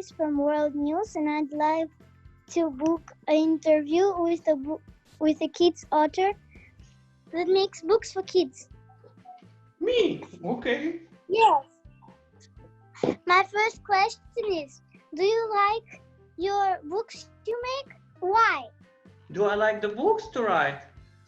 journalist from World News, and I'd like to book an interview with a kids author that makes books for kids. Me? Okay. Yes. My first question is, do you like your books you make? Why? Do I like the books to write?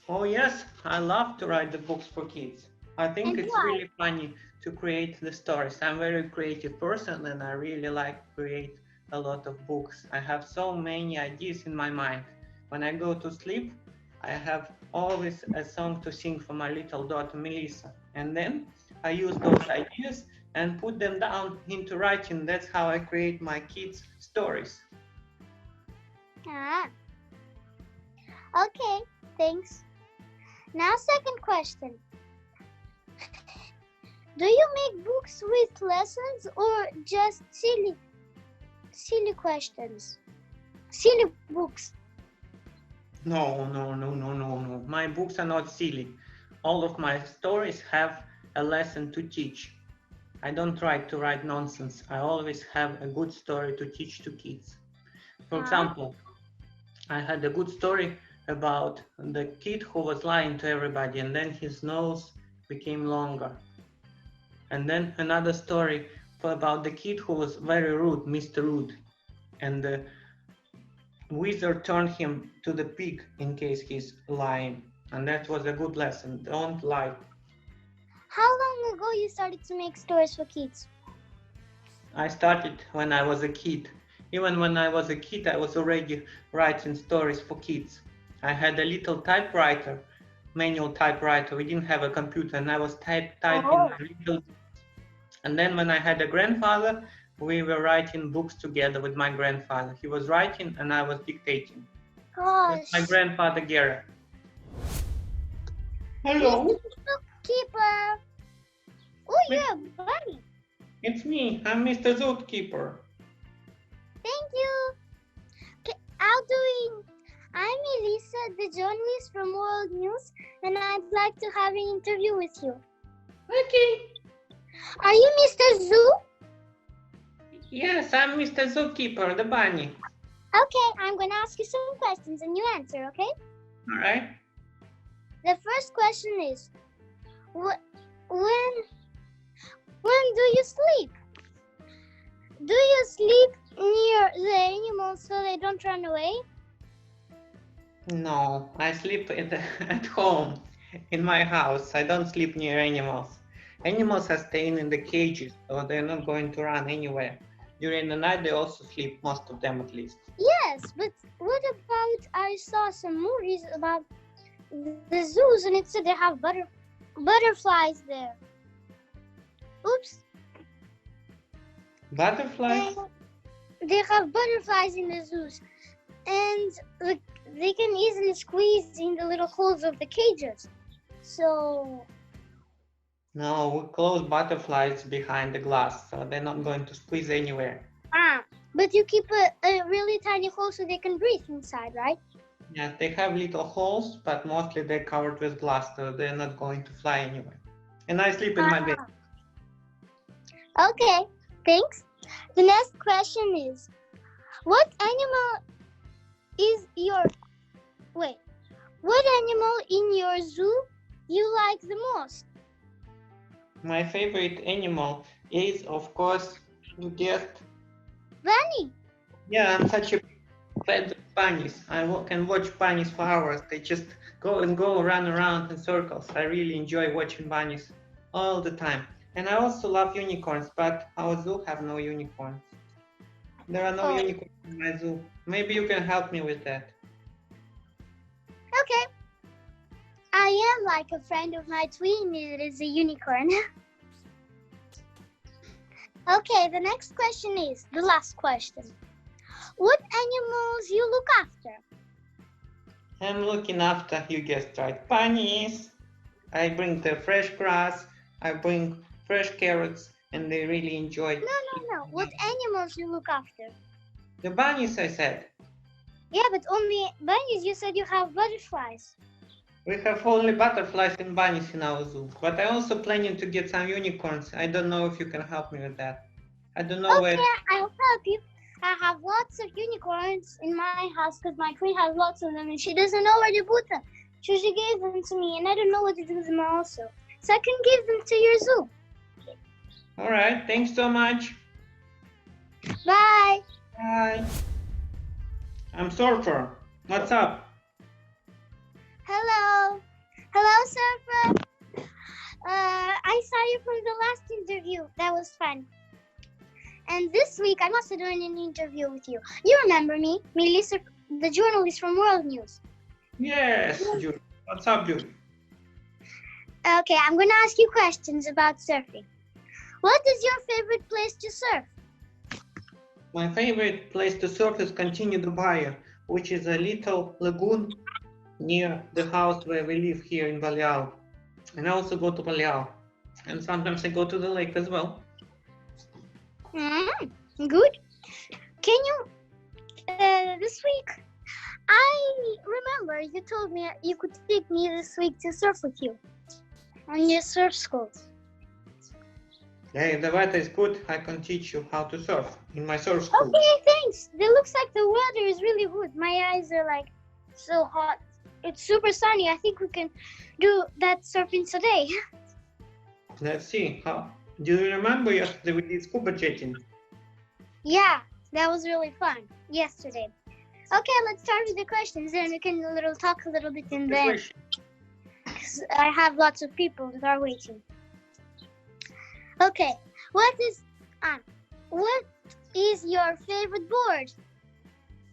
Oh yes, I love to write the books for kids. I think And it's why? really funny to create the stories. I'm a very creative person and I really like to create a lot of books. I have so many ideas in my mind. When I go to sleep, I have always a song to sing for my little daughter Melissa. And then I use those ideas and put them down into writing. That's how I create my kids' stories. Ah. Okay, thanks. Now, second question. Do you make books with lessons or just silly questions? Silly books. No. My books are not silly. All of my stories have a lesson to teach. I don't try to write nonsense. I always have a good story to teach to kids. For example, I had a good story about the kid who was lying to everybody and then his nose became longer. And then another story about the kid who was very rude, Mr. Rude. And the wizard turned him to the pig in case he's lying. And that was a good lesson. Don't lie. How long ago you started to make stories for kids? I started when I was a kid. Even when I was a kid, I was already writing stories for kids. I had a little typewriter, manual typewriter. We didn't have a computer, and I was typing my little. And then when I had a grandfather, we were writing books together with my grandfather. He was writing, and I was dictating. That's my grandfather, Gera. Hello. Mr. Zookeeper. Oh, you're a bunny. It's me. I'm Mr. Zookeeper. Thank you. How doing? I'm Elisa, the journalist from World News, and I'd like to have an interview with you. Okay. Are you Mr. Zoo? Yes, I'm Mr. Zookeeper, the bunny. Okay, I'm going to ask you some questions and you answer, okay? All right. The first question is, when do you sleep? Do you sleep near the animals so they don't run away? No, I sleep at home, in my house. I don't sleep near animals. Animals are staying in the cages, so they're not going to run anywhere. During the night, they also sleep, most of them at least. Yes, but what about, I saw some movies about the zoos and it said they have butterflies there. Oops. Butterflies? They have butterflies in the zoos, and they can easily squeeze in the little holes of the cages. So... No, we close butterflies behind the glass, so they're not going to squeeze anywhere. But you keep a really tiny hole so they can breathe inside, right? Yeah, they have little holes, but mostly they're covered with glass, so they're not going to fly anywhere. And I sleep in my bed. Okay, thanks. The next question is, what animal in your zoo you like the most? My favorite animal is, of course, you guessed, Bunny. yeah, I'm such a fan of bunnies. I can watch bunnies for hours. They just go, run around in circles. I really enjoy watching bunnies all the time. And I also love unicorns, but our zoo have no unicorns. There are no unicorns in my zoo. Maybe you can help me with that. Okay. I am like a friend of my twin that is a unicorn. Okay, the next question is the last question. What animals you look after? I'm looking after, you guessed right, bunnies. I bring the fresh grass, I bring fresh carrots, and they really enjoy it. No. What animals you look after? The bunnies, I said. Yeah, but only bunnies. You said you have butterflies. We have only butterflies and bunnies in our zoo, but I'm also planning to get some unicorns. I don't know if you can help me with that. I don't know Okay, I'll help you. I have lots of unicorns in my house because my queen has lots of them and she doesn't know where to put them. So she gave them to me and I don't know what to do with them also. So I can give them to your zoo. All right, thanks so much. Bye. Bye. I'm Surfer. What's up? Hello. Hello, Surfer. I saw you from the last interview. That was fun. And this week, I'm also doing an interview with you. You remember me, Melissa, the journalist from World News. Yes, Jude. What's up, Jude? Okay, I'm going to ask you questions about surfing. What is your favorite place to surf? My favorite place to surf is Continue Dubai, which is a little lagoon near the house where we live here in Baleal. And I also go to Baleal. And sometimes I go to the lake as well. Good. Can you, this week, I remember you told me you could take me this week to surf with you on your surf school. Hey, the weather is good. I can teach you how to surf in my surf school. Okay, thanks. It looks like the weather is really good. My eyes are like so hot. It's super sunny. I think we can do that surfing today. Let's see. Do you remember yesterday we did scuba jetting? Yeah, that was really fun yesterday. Okay, let's start with the questions. Then we can talk a little bit in there. 'Cause I have lots of people that are waiting. Okay, what is your favorite board?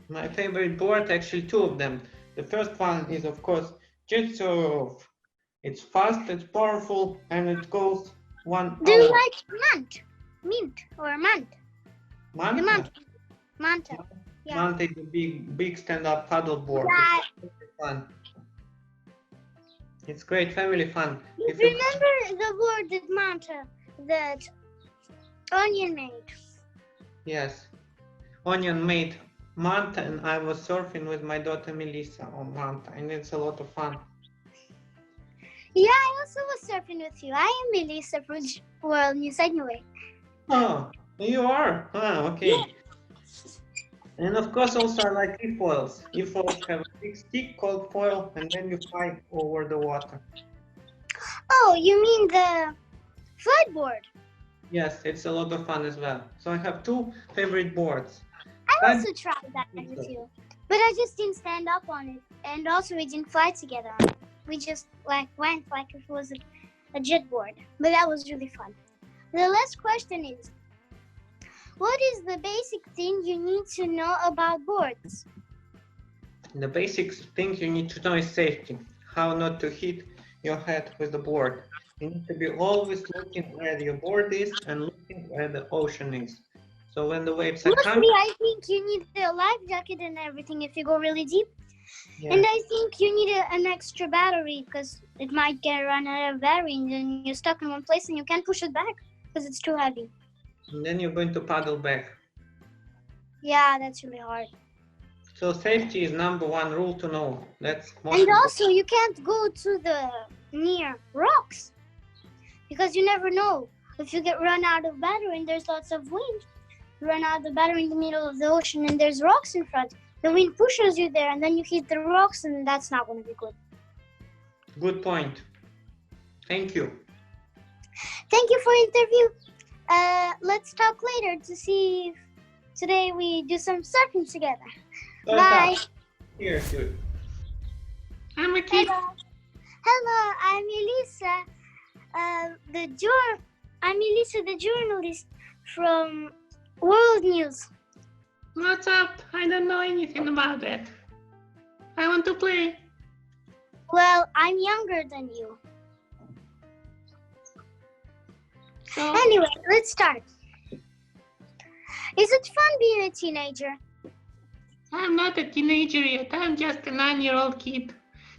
My favorite board, actually two of them. The first one is, of course, Jet Surf. It's fast, it's powerful, and it goes 1 hour. Do you like Mint or Mant? Manta? The Manta. Yeah. Manta is a big stand-up paddle board. Yeah. It's fun. It's great family fun. You remember the board that Manta, that Onion made? Yes. Onion made Manta, and I was surfing with my daughter Melissa on Manta, and it's a lot of fun. Yeah, I also was surfing with you. I am Melissa from World News anyway. Oh, you are? Ah, okay. Yeah. And of course, also I like e-foils. E-foils have a big stick called foil, and then you fly over the water. Oh, you mean the flight board? Yes, it's a lot of fun as well. So I have two favorite boards. I also tried that with you, but I just didn't stand up on it, and also we didn't fly together on it. We just went like if it was a jet board, but that was really fun. The last question is, what is the basic thing you need to know about boards? The basic thing you need to know is safety. How not to hit your head with the board. You need to be always looking where your board is and looking where the ocean is. So when the waves are coming... I think you need a life jacket and everything if you go really deep. Yeah. And I think you need an extra battery because it might run out of battery and then you're stuck in one place and you can't push it back because it's too heavy. And then you're going to paddle back. Yeah, that's really hard. So safety is #1 rule to know. That's most and also you can't go to the near rocks because you never know. If you get run out of battery and there's lots of wind, you run out of the battery in the middle of the ocean and there's rocks in front. The wind pushes you there and then you hit the rocks and that's not going to be good. Good point. Thank you. Thank you for the interview. Let's talk later to see if today we do some surfing together. Bye. Here, dude. I'm a kid. Hello, I'm Elisa. I'm Elisa, the journalist from World News. What's up? I don't know anything about that. I want to play. Well, I'm younger than you. So, anyway, let's start. Is it fun being a teenager? I'm not a teenager yet. I'm just a 9-year-old kid.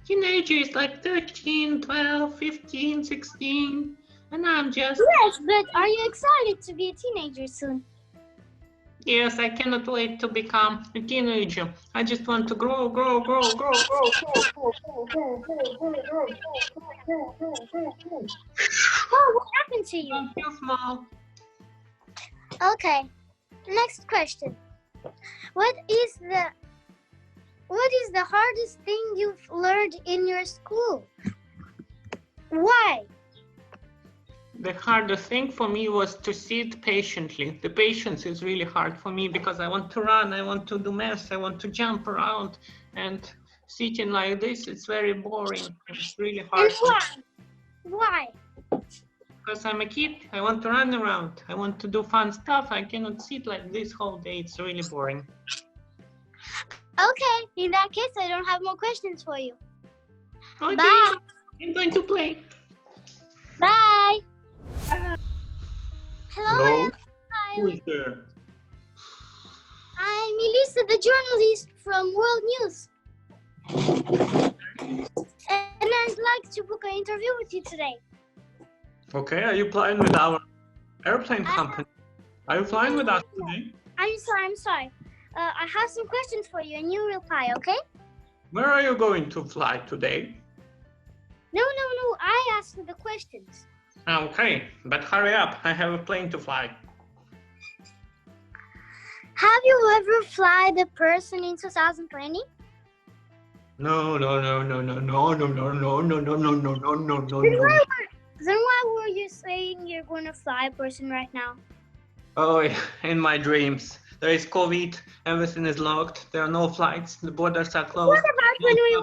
Teenager is like 13, 12, 15, 16. And I'm just... Yes, but are you excited to be a teenager soon? Yes, I cannot wait to become a teenager. I just want to grow. Oh, what happened to you? I'm too small. Okay, next question. What is the hardest thing you've learned in your school? Why? The hardest thing for me was to sit patiently. The patience is really hard for me because I want to run, I want to do math, I want to jump around, and sitting like this, it's very boring. It's really hard. And why? Why? Because I'm a kid, I want to run around, I want to do fun stuff. I cannot sit like this whole day. It's really boring. Okay, in that case, I don't have more questions for you. Okay, Bye. I'm going to play. Bye. Hello? Hi. Who is there? I'm Elisa, the journalist from World News. And I'd like to book an interview with you today. Okay, are you flying with our airplane company? Are you flying with us today? I'm sorry. I have some questions for you and you reply, okay? Where are you going to fly today? No, I asked for the questions. Okay, but hurry up, I have a plane to fly. Have you ever fly the person in 2020? No. Then why were you saying you're going to fly a person right now? Oh, in my dreams. There is COVID, everything is locked, there are no flights, the borders are closed. What about when I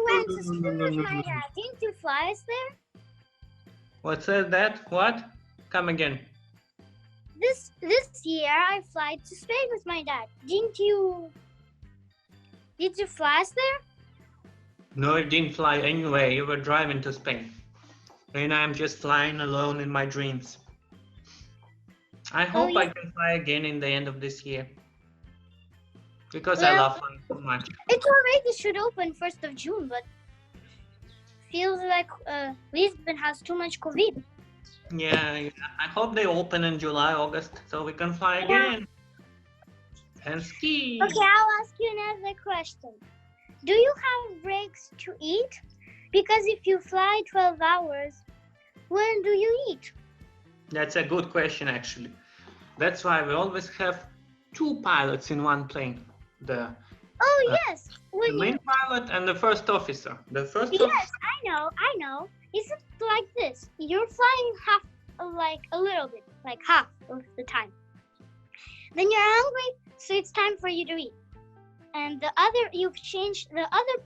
went to school with my dad? Didn't you fly us there? What says that? What? Come again. This year I fly to Spain with my dad. Did you fly us there? No, I didn't fly anyway, you were driving to Spain. And I'm just flying alone in my dreams. I hope I can fly again in the end of this year. Because I love flying so much. It already should open 1st of June, but feels like Lisbon has too much COVID. Yeah, I hope they open in July, August, so we can fly again. And ski. Okay, I'll ask you another question. Do you have breaks to eat? Because if you fly 12 hours, when do you eat? That's a good question, actually. That's why we always have two pilots in one plane. The main pilot and the first officer. The first officer. Yes, I know. Is it like this? You're flying a little bit, like half of the time. Then you're hungry, so it's time for you to eat. And the other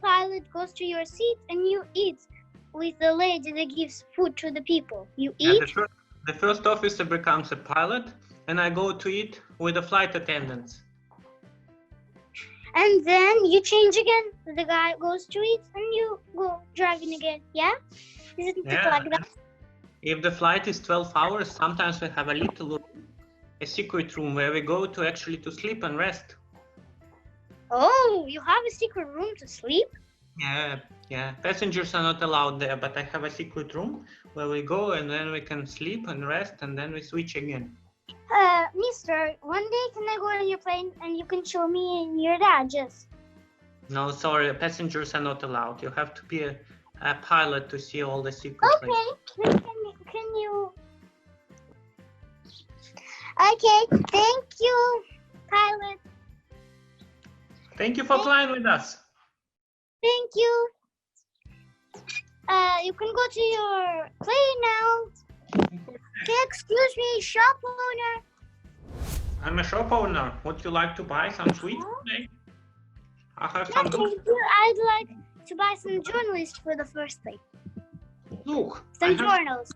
pilot goes to your seat and you eat with the lady that gives food to the people. You eat. The first officer becomes a pilot, and I go to eat with the flight attendants. And then you change again. The guy goes to eat, and you go driving again. Yeah? Isn't it like that? If the flight is 12 hours, sometimes we have a secret room where we go to sleep and rest. Oh, you have a secret room to sleep? Yeah. Passengers are not allowed there, but I have a secret room where we go and then we can sleep and rest and then we switch again. Mister, one day can I go on your plane and you can show me and your dad just? No, sorry, passengers are not allowed. You have to be a pilot to see all the secret places. Okay, can you? Okay, thank you, pilot. Thank you for flying with us. Thank you. You can go to your plane now. Okay, excuse me, shop owner. I'm a shop owner. Would you like to buy some sweets today? I have some. I'd like to buy some journalists for the first thing. Look, some journals.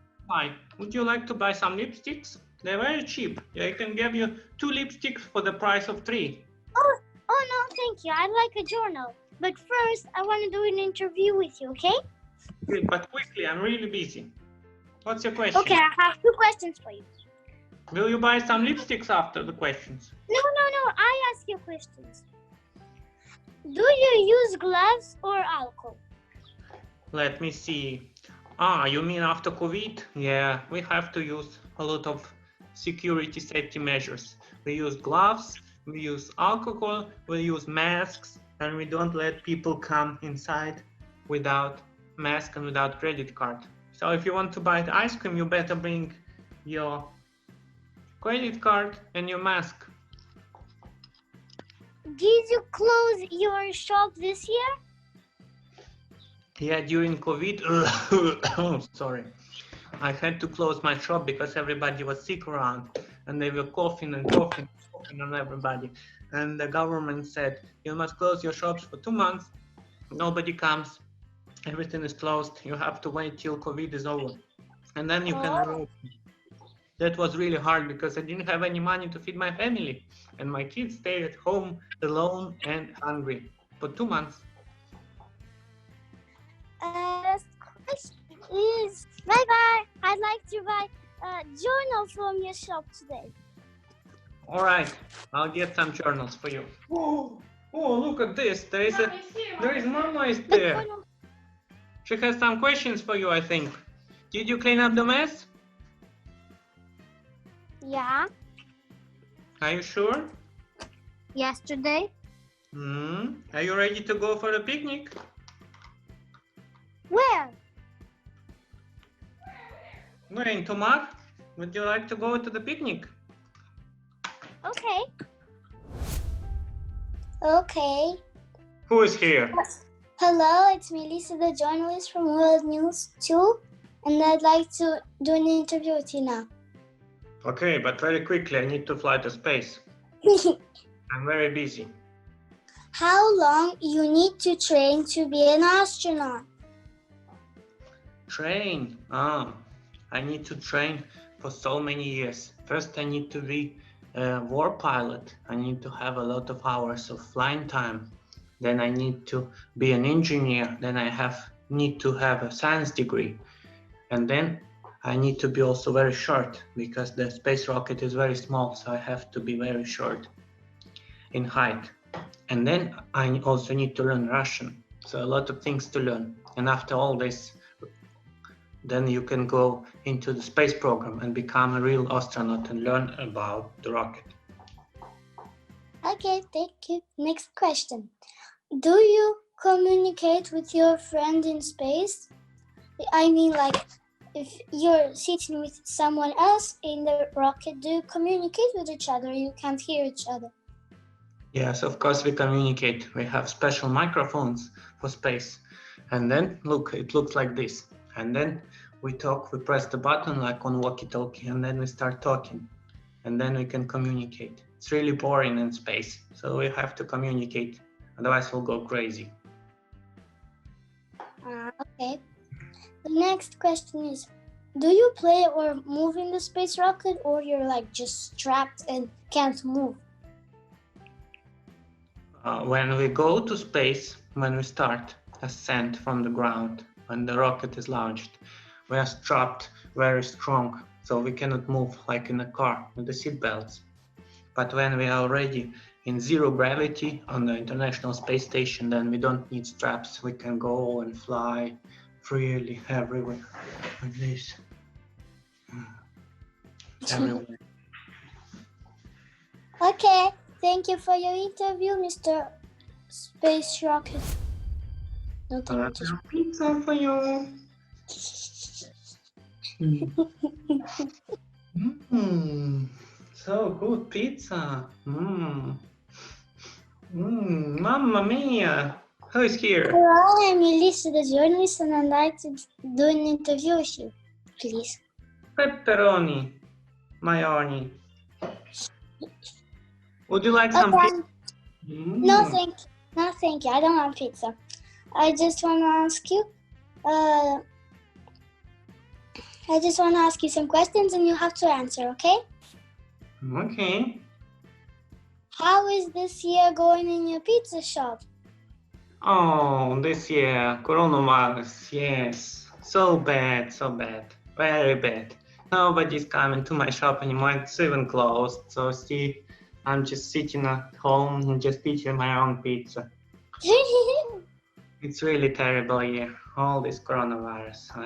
Would you like to buy some lipsticks? They're very cheap. I can give you 2 lipsticks for the price of 3. Oh no, thank you. I'd like a journal. But first, I want to do an interview with you, okay? Good, but quickly, I'm really busy. What's your question? Okay, I have 2 questions for you. Will you buy some lipsticks after the questions? No. I ask you questions. Do you use gloves or alcohol? Let me see. You mean after COVID? Yeah, we have to use a lot of security safety measures. We use gloves, we use alcohol, we use masks, and we don't let people come inside without mask and without credit card. So if you want to buy the ice cream, you better bring your credit card and your mask. Did you close your shop this year? Yeah, during COVID, oh, sorry, I had to close my shop because everybody was sick around and they were coughing and coughing, coughing on everybody. And the government said, you must close your shops for 2 months. Nobody comes. Everything is closed. You have to wait till COVID is over. And then you can reopen. That was really hard because I didn't have any money to feed my family. And my kids stayed at home alone and hungry for 2 months. Last question is, bye-bye. I'd like to buy a journal from your shop today. All right, I'll get some journals for you. Oh, look at this. There is Mama is there. She has some questions for you, I think. Did you clean up the mess? Yeah. Are you sure? Yesterday. Are you ready to go for a picnic? Where? We're in Tomar. Would you like to go to the picnic? Okay. Okay. Who is here? Hello, it's Melissa, the journalist from World News 2, and I'd like to do an interview with you now. Okay, but very quickly, I need to fly to space. I'm very busy. How long you need to train to be an astronaut? Train? I need to train for so many years. First, I need to be a war pilot. I need to have a lot of hours of flying time. Then I need to be an engineer. Then I need to have a science degree. And then I need to be also very short because the space rocket is very small, so I have to be very short in height. And then I also need to learn Russian. So a lot of things to learn. And after all this, then you can go into the space program and become a real astronaut and learn about the rocket. Okay, thank you. Next question. Do you communicate with your friend in space? I mean, like, if you're sitting with someone else in the rocket, do you communicate with each other? You can't hear each other. Yes, of course we communicate. We have special microphones for space. And then, look, it looks like this. And then we talk, we press the button like on walkie-talkie, and then we start talking. And then we can communicate. It's really boring in space, so we have to communicate. Otherwise we'll go crazy. Okay. The next question is, do you play or move in the space rocket, or you're like just strapped and can't move? When we go to space, when we start ascent from the ground, when the rocket is launched, we are strapped very strong, so we cannot move like in a car with the seat belts. But when we are already in zero gravity on the International Space Station, then we don't need straps. We can go and fly freely everywhere like this. Everywhere. Okay, thank you for your interview, Mr. Space Rocket. Pizza for you. So good pizza. Mamma mia. Who is here? Hello, I'm Melissa, the journalist, and I'd like to do an interview with you, please. Pepperoni. Maioni. Would you like some pizza? No, thank you. No, thank you. I don't want pizza. I just want to ask you, some questions and you have to answer, okay? Okay. How is this year going in your pizza shop? Oh, this year, coronavirus, yes. So bad, very bad. Nobody's coming to my shop anymore, it's even closed. So see, I'm just sitting at home and just eating my own pizza. It's really terrible year, all this coronavirus,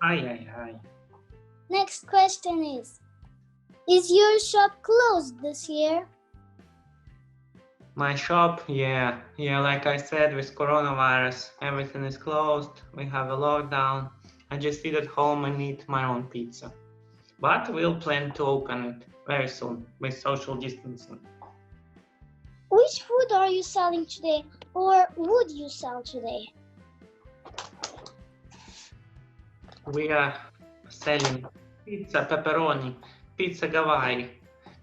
ay. Next question is your shop closed this year? My shop, yeah, like I said, with coronavirus, everything is closed, we have a lockdown. I just sit at home and eat my own pizza. But we'll plan to open it very soon with social distancing. Which food are you selling today, or would you sell today? We are selling pizza pepperoni, pizza Hawaii,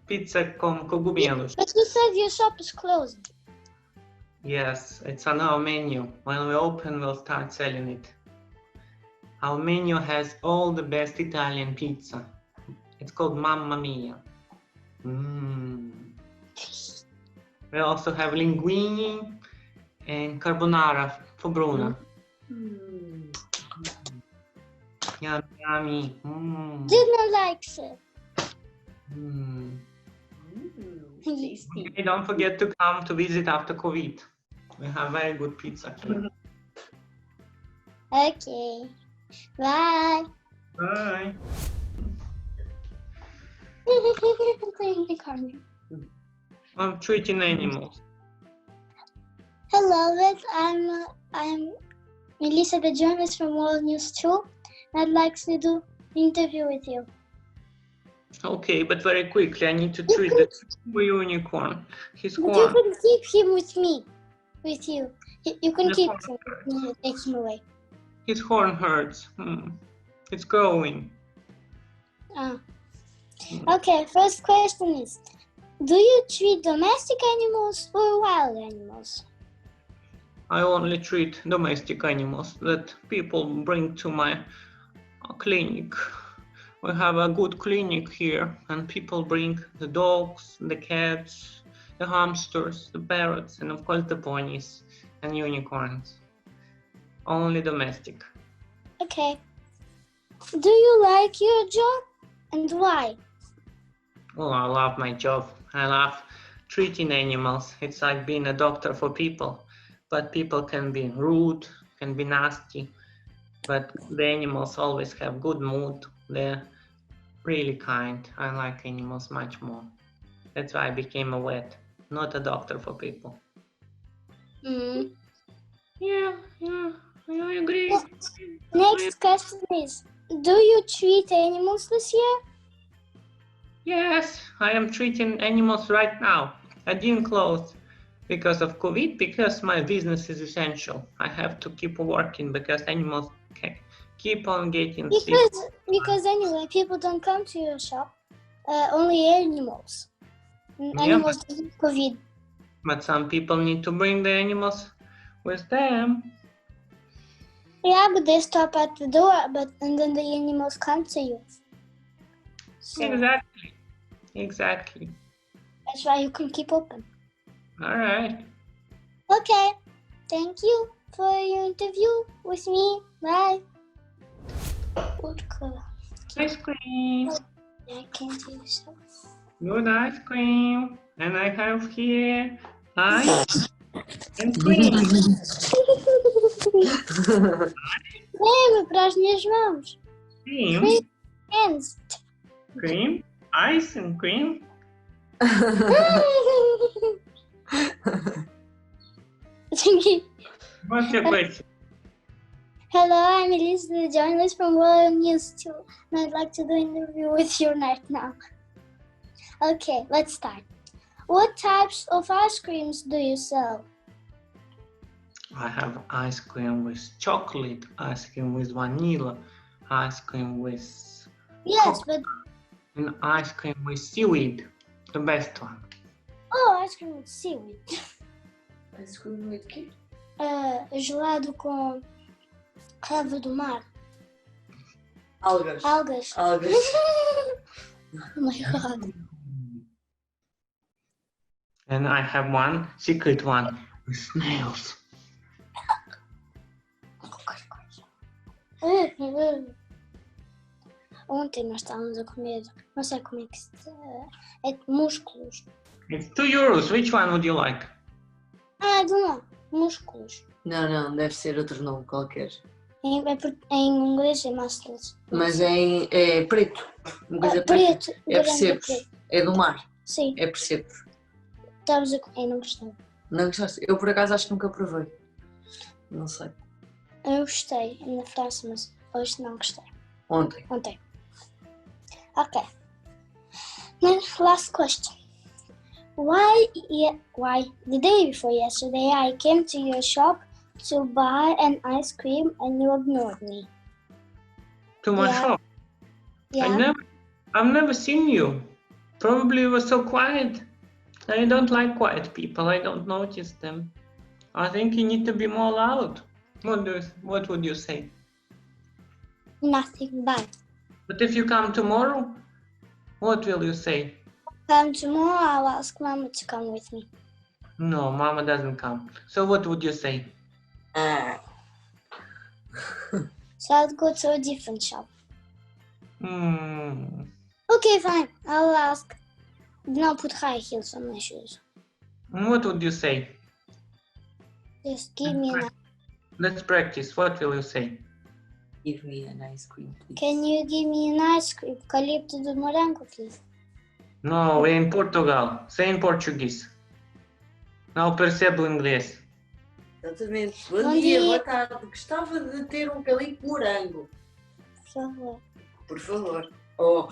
pizza con cogumelos. But you said your shop is closed. Yes, it's on our menu. When we open, we'll start selling it. Our menu has all the best Italian pizza. It's called Mamma Mia. We also have linguine and carbonara for Bruna. Yummy, yummy. Didn't like it. Tasty. Okay, don't forget to come to visit after COVID. We have very good pizza here. Okay. Bye. Bye. I'm treating animals. Hello, Liz. I'm Melissa, the journalist from World News 2. I'd like to do an interview with you. Okay, but very quickly, I need to treat the unicorn. His But you horn. can keep him with me, with you. You can The keep horn him, take him away. His horn hurts. It's growing. Ah. Okay, first question is, do you treat domestic animals or wild animals? I only treat domestic animals that people bring to my clinic. We have a good clinic here, and people bring the dogs, the cats, the hamsters, the parrots, and of course the ponies and unicorns. Only domestic. Okay. Do you like your job and why? Oh, I love my job. I love treating animals. It's like being a doctor for people. But people can be rude, can be nasty. But the animals always have good mood. They're really kind. I like animals much more. That's why I became a vet, not a doctor for people. Yeah, I agree. Next question is, do you treat animals this year? Yes, I am treating animals right now. I didn't close because of COVID, because my business is essential. I have to keep working because animals can keep on getting sick. Because anyway, people don't come to your shop. Only animals. Animals don't have COVID. But some people need to bring the animals with them. Yeah, but they stop at the door, and then the animals come to you. So Exactly. that's why you can keep open. All right. Okay. Thank you for your interview with me. Bye. Good color. Ice cream. I can't do so. Good ice cream. And I have here ice and cream. Lembra para as minhas mãos. Cream. Hands. Cream. Ice and cream. What's your question? Hello, I'm Elise, the journalist from World News 2, and I'd like to do an interview with you right now. Okay, let's start. What types of ice creams do you sell? I have ice cream with chocolate, ice cream with vanilla, ice cream with Yes, but and ice cream with seaweed, the best one. oh, ice cream with seaweed. Ice cream with quê? Gelado com cravo do mar. Algas. Algas. Algas. Oh my god. And I have one secret one with snails. Ontem nós estávamos a comer, não sei como é que se... é músculos. It's €2. Which one would you like? Ah, não, músculos. Não, deve ser outro nome qualquer. Em inglês é muscles. Mas é preto. Uma coisa preto. É grande percebes. preto. É do mar. Sim, É percebes. estávamos a comer, não gostei. Não gostaste? Eu por acaso acho que nunca provei. Não sei. Eu gostei na França, mas hoje não gostei. Ontem. Okay. Now, last question. Why the day before yesterday I came to your shop to buy an ice cream and you ignored me. To my Yeah. shop. Yeah. I've never seen you. Probably you were so quiet. I don't like quiet people. I don't notice them. I think you need to be more loud. What would you say? Nothing bad. But if you come tomorrow, what will you say? Come tomorrow, I'll ask Mama to come with me. No, Mama doesn't come. So what would you say? So I'll go to a different shop. Hmm. Okay, fine. I'll ask. Then I'll put high heels on my shoes. What would you say? Just give me an. Let's practice. What will you say? Give me an ice cream, please. Can you give me an ice cream? Calipto de morango, please. No, we're in Portugal. Say in Portuguese. Não percebo inglês. Exatamente. Bom, Bom dia, dia. boa tarde. Gostava de ter um calipo de morango, Por favor. por favor. Oh,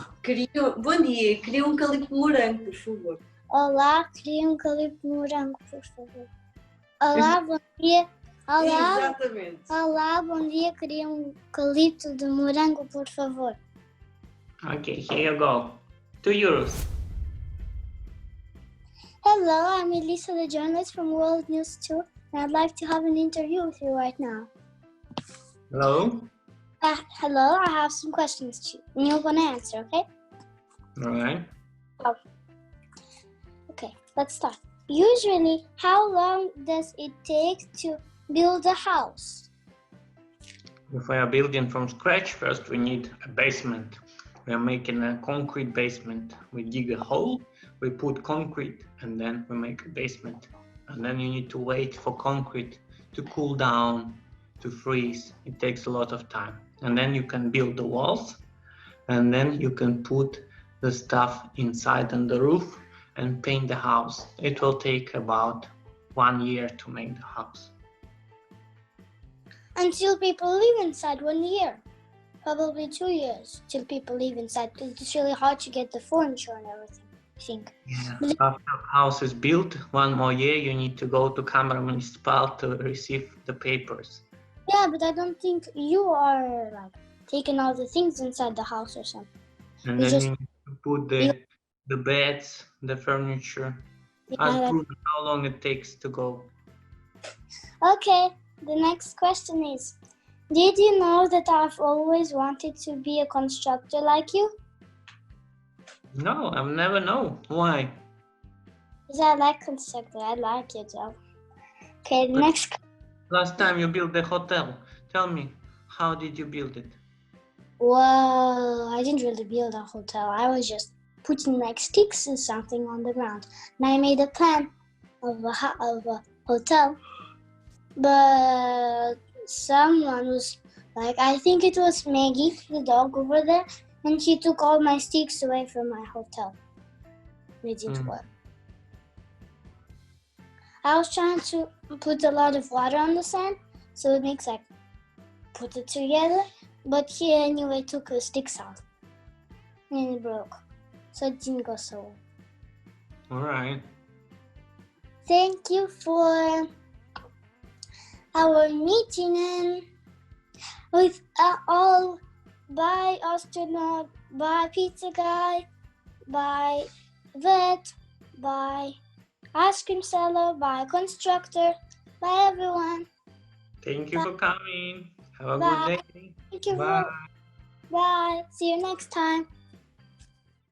bom dia, queria um calipo de morango, por favor. Olá, queria um calipto de morango, por favor. Olá, bom dia. Olá, Exatamente. olá, bom dia. Queria um calipto de morango, por favor. Okay, here you go. €2. Hello, I'm Elisa, the journalist from World News 2, and I'd like to have an interview with you right now. Hello? Hello, I have some questions to you, and you're gonna answer, okay? All right. Okay, let's start. Usually, how long does it take to build a house? If we are building from scratch, first we need a basement. We are making a concrete basement. We dig a hole, we put concrete, and then we make a basement. And then you need to wait for concrete to cool down, to freeze. It takes a lot of time. And then you can build the walls, and then you can put the stuff inside on the roof and paint the house. It will take about 1 year to make the house. Until people live inside 1 year. Probably 2 years till people live inside. It's really hard to get the furniture and everything, I think. Yeah. After the house is built, 1 more year, you need to go to Camera Municipal to receive the papers. Yeah, but I don't think you are like taking all the things inside the house or something. And You then just- you need to put the beds, the furniture. Yeah, I'll like- prove how long it takes to go. Okay, the next question is, did you know that I've always wanted to be a constructor like you? No, I've never known. Why? Because I like constructor, I like your job. Okay, the next. Last time you built the hotel. Tell me, how did you build it? Well, I didn't really build a hotel. I was just putting like sticks or something on the ground. And I made a plan of a hotel. But someone was like, I think it was Maggie, the dog over there, and she took all my sticks away from my hotel. It didn't work. I was trying to put a lot of water on the sand, so it makes like put it together, but he anyway took the sticks out and it broke, so it didn't go so well. All right. Thank you for our meeting and with all. Bye astronaut, bye pizza guy, bye vet, bye ice cream seller, bye constructor, bye everyone. Thank you for coming. Have a Bye. good day. Thank you. Bye. Bye. See you next time.